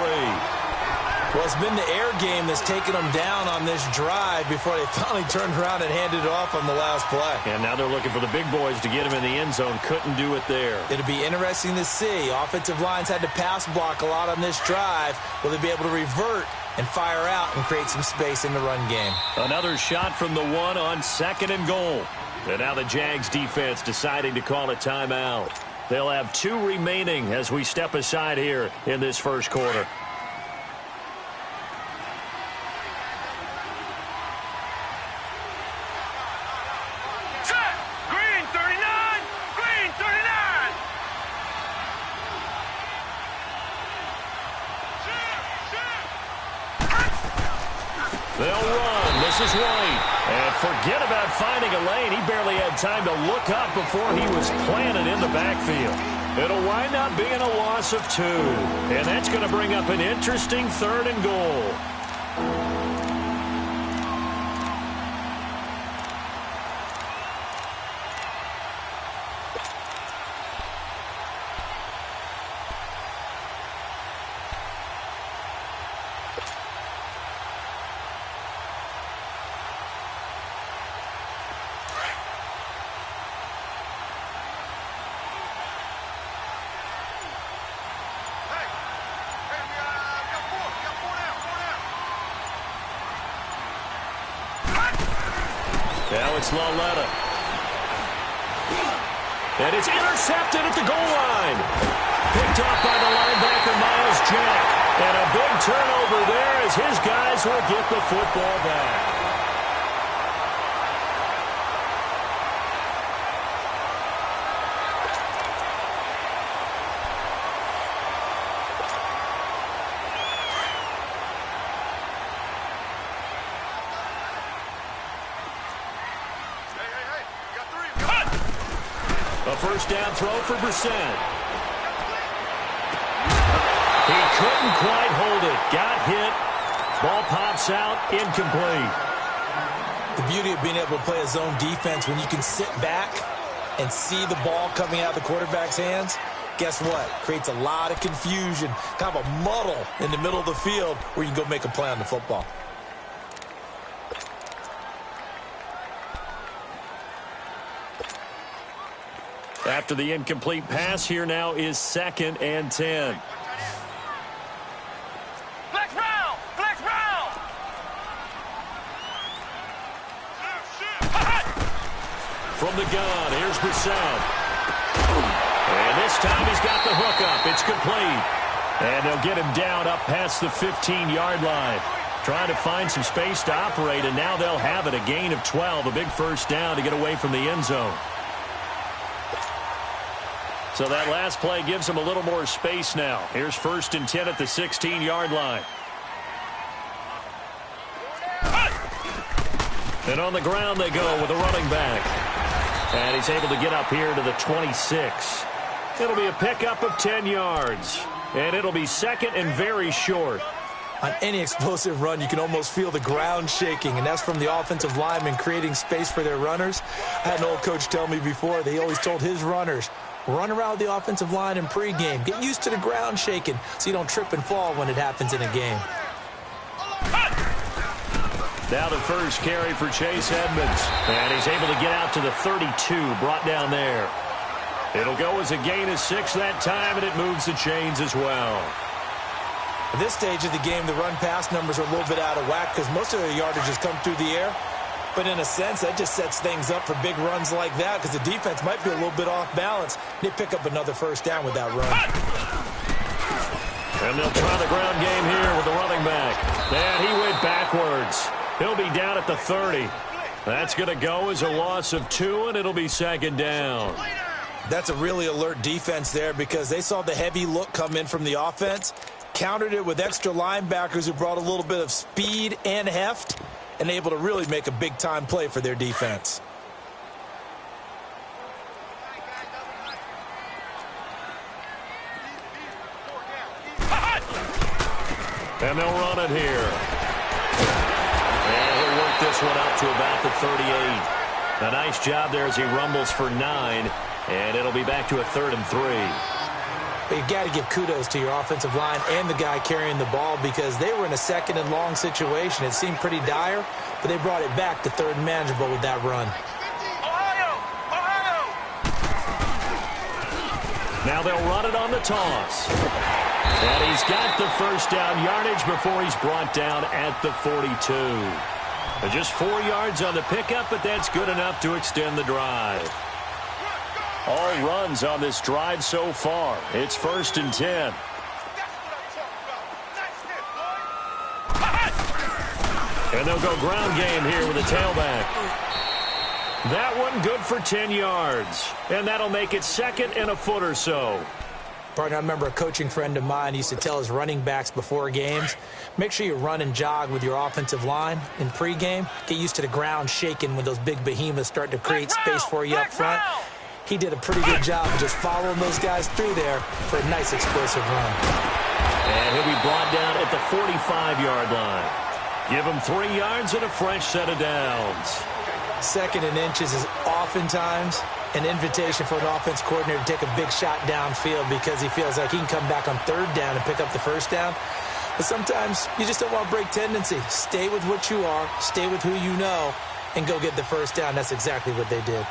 Well, it's been the air game that's taken them down on this drive before they finally turned around and handed it off on the last play. And now they're looking for the big boys to get him in the end zone. Couldn't do it there. It'll be interesting to see. Offensive lines had to pass block a lot on this drive. Will they be able to revert and fire out and create some space in the run game? Another shot from the 1 on second and goal. And now the Jags defense deciding to call a timeout. They'll have 2 remaining as we step aside here in this first quarter. They'll run. This is White. And forget about finding a lane. He barely had time to look up before he was planted in the backfield. It'll wind up being a loss of 2. And that's going to bring up an interesting 3rd and goal. Now it's Lauletta. And it's intercepted at the goal line. Picked up by the linebacker, Miles Jack. And a big turnover there as his guys will get the football back. A first down throw for Brissett. He couldn't quite hold it. Got hit. Ball pops out. Incomplete. The beauty of being able to play a zone defense when you can sit back and see the ball coming out of the quarterback's hands, guess what? Creates a lot of confusion, kind of a muddle in the middle of the field where you can go make a play on the football. After the incomplete pass, here now is 2nd and 10. Flex round! Flex round! From the gun, here's Brissett. And this time he's got the hook up. It's complete. And they'll get him down up past the 15-yard line. trying to find some space to operate, and now they'll have it. A gain of 12, a big first down to get away from the end zone. So that last play gives them a little more space now. Here's 1st and 10 at the 16-yard line. And on the ground they go with a running back. And he's able to get up here to the 26. It'll be a pickup of 10 yards. And it'll be 2nd and very short. On any explosive run, you can almost feel the ground shaking, and that's from the offensive linemen creating space for their runners. I had an old coach tell me before, they always told his runners, run around the offensive line in pregame. Get used to the ground shaking so you don't trip and fall when it happens in a game. Now the first carry for Chase Edmonds. And he's able to get out to the 32, brought down there. It'll go as a gain of 6 that time, and it moves the chains as well. At this stage of the game, the run-pass numbers are a little bit out of whack because most of their yardage has come through the air. But in a sense, that just sets things up for big runs like that because the defense might be a little bit off balance. They pick up another first down with that run. And they'll try the ground game here with the running back. And he went backwards. He'll be down at the 30. That's going to go as a loss of 2, and it'll be 2nd down. That's a really alert defense there because they saw the heavy look come in from the offense, countered it with extra linebackers who brought a little bit of speed and heft, and able to really make a big-time play for their defense. And they'll run it here. And he'll work this one up to about the 38. A nice job there as he rumbles for 9, and it'll be back to a 3rd and 3. But you got to give kudos to your offensive line and the guy carrying the ball because they were in a 2nd and long situation. It seemed pretty dire, but they brought it back to 3rd and manageable with that run. Now they'll run it on the toss. And he's got the first down yardage before he's brought down at the 42. Just 4 yards on the pickup, but that's good enough to extend the drive. All runs on this drive so far. It's 1st and 10. And they'll go ground game here with a tailback. That one good for 10 yards. And that'll make it 2nd and a foot or so. Partner, I remember a coaching friend of mine used to tell his running backs before games, make sure you run and jog with your offensive line in pregame. Get used to the ground shaking when those big behemoths start to create space for you up front. He did a pretty good job of just following those guys through there for a nice explosive run. And he'll be brought down at the 45-yard line. Give him 3 yards and a fresh set of downs. 2nd and inches is oftentimes an invitation for an offense coordinator to take a big shot downfield because he feels like he can come back on 3rd down and pick up the first down. But sometimes you just don't want to break tendency. Stay with what you are, stay with who you know, and go get the first down. That's exactly what they did.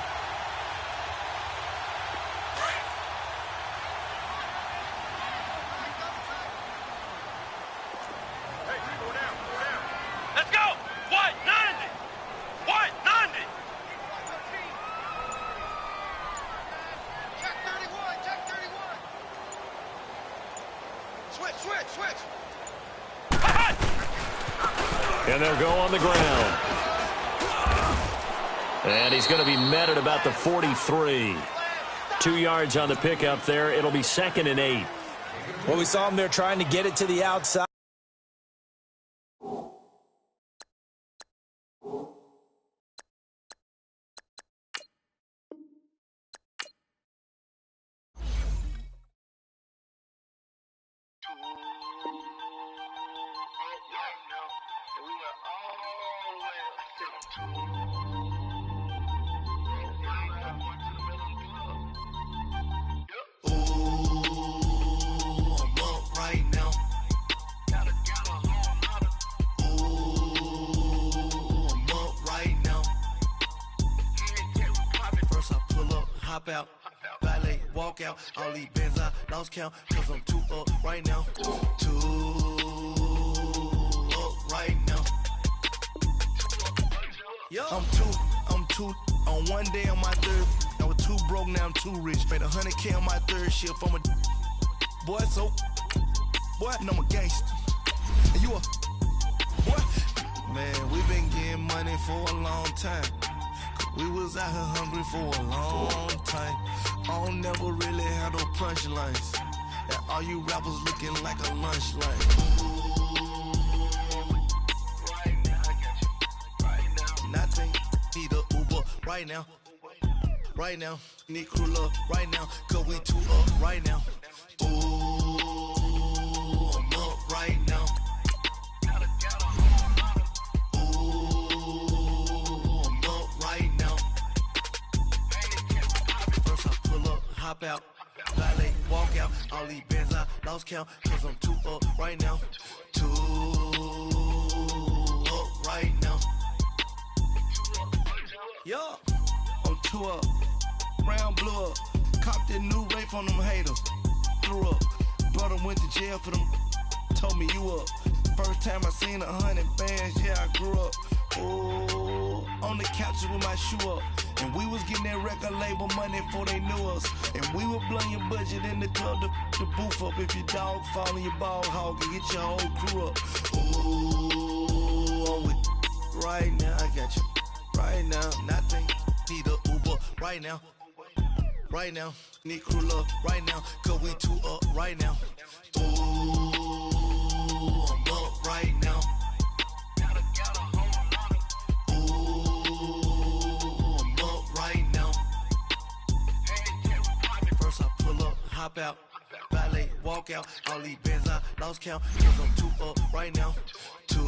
And they'll go on the ground. And he's going to be met at about the 43. 2 yards on the pickup there. It'll be 2nd and 8. Well, we saw him there trying to get it to the outside. Out, valet, walk out, all these bins I lost count, cause I'm too up right now, too up right now. I'm too, on one day on my 3rd, I was too broke, now I'm too rich, made 100K on my 3rd shift from a boy, so, boy, and I'm a gangster, and you a What? Man, we been getting money for a long time. We was out here hungry for a long time. I don't never really have no punchlines. And all you rappers looking like a lunch line. Right now, I got you. Right now. Nothing. Need a Uber right now. Right now. Need crew up right now. Cause we two up right now. Ooh, I'm up right now. Ooh, I'm up right now. First I pull up, hop out. Valet, walk out, all these bands I lost count, cause I'm too up right now. Too up right now. Yeah, I'm too up. Round blew up. Copped that new rape on them haters. Threw up. Brother went to jail for them. Told me you up. First time I seen 100 bands, yeah, I grew up. Ooh, on the couches with my shoe up. And we was getting that record label money before they knew us. And we were blowing your budget in the club to boof up. If your dog fall in your ball hog and get your whole crew up. Ooh, I'm with right now, I got you. Right now, nothing. Need a Uber right now. Right now, need crew love right now. Cause we two up right now. Ooh, I'm up right now. Hop out, valet, walk out, all these bands I lost count, cause I'm too up right now, too